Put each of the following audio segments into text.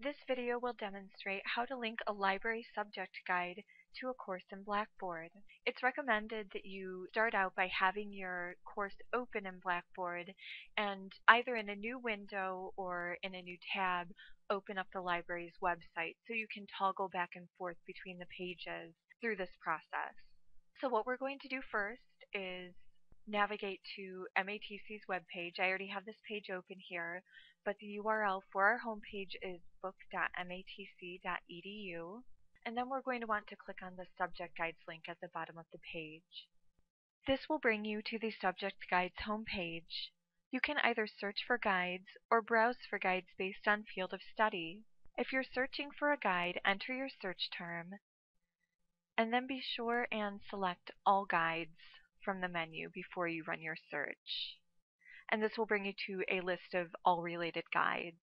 This video will demonstrate how to link a library subject guide to a course in Blackboard. It's recommended that you start out by having your course open in Blackboard and either in a new window or in a new tab, open up the library's website so you can toggle back and forth between the pages through this process. So what we're going to do first is navigate to MATC's webpage. I already have this page open here, but the URL for our homepage is book.matc.edu. And then we're going to want to click on the Subject Guides link at the bottom of the page. This will bring you to the Subject Guides homepage. You can either search for guides or browse for guides based on field of study. If you're searching for a guide, enter your search term, and then be sure and select All Guides from the menu before you run your search. And this will bring you to a list of all related guides.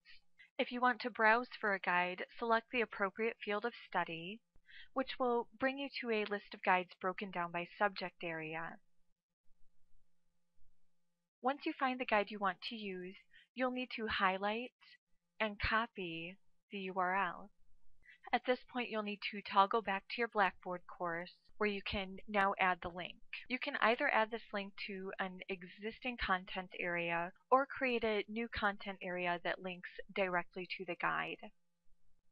If you want to browse for a guide, select the appropriate field of study, which will bring you to a list of guides broken down by subject area. Once you find the guide you want to use, you'll need to highlight and copy the URL. At this point, you'll need to toggle back to your Blackboard course where you can now add the link. You can either add this link to an existing content area or create a new content area that links directly to the guide.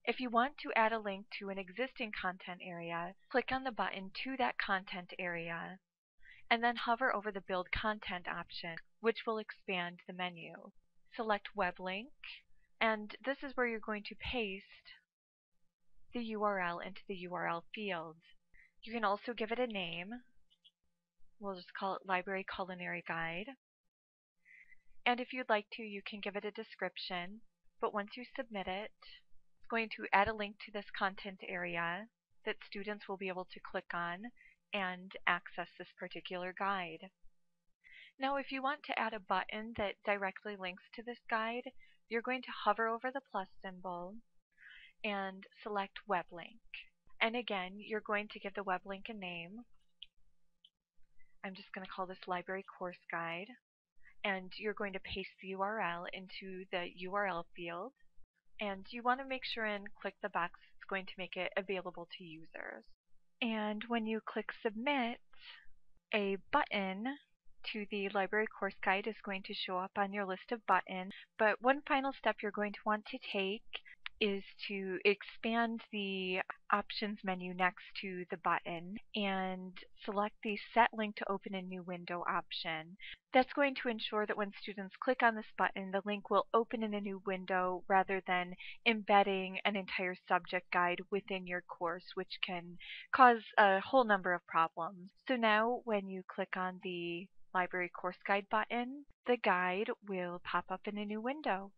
If you want to add a link to an existing content area, click on the button to that content area and then hover over the Build Content option, which will expand the menu. Select Web Link, and this is where you're going to paste the URL into the URL field. You can also give it a name. We'll just call it Library Culinary Guide. And if you'd like to, you can give it a description, but once you submit it, it's going to add a link to this content area that students will be able to click on and access this particular guide. Now, if you want to add a button that directly links to this guide, you're going to hover over the plus symbol and select Web Link. And again, you're going to give the web link a name. I'm just going to call this Library Course Guide. And you're going to paste the URL into the URL field. And you want to make sure and click the box that's going to make it available to users. And when you click Submit, a button to the Library Course Guide is going to show up on your list of buttons. But one final step you're going to want to take is to expand the options menu next to the button and select the Set Link to Open a New Window option. That's going to ensure that when students click on this button, the link will open in a new window rather than embedding an entire subject guide within your course, which can cause a whole number of problems. So now when you click on the Library Course Guide button, the guide will pop up in a new window.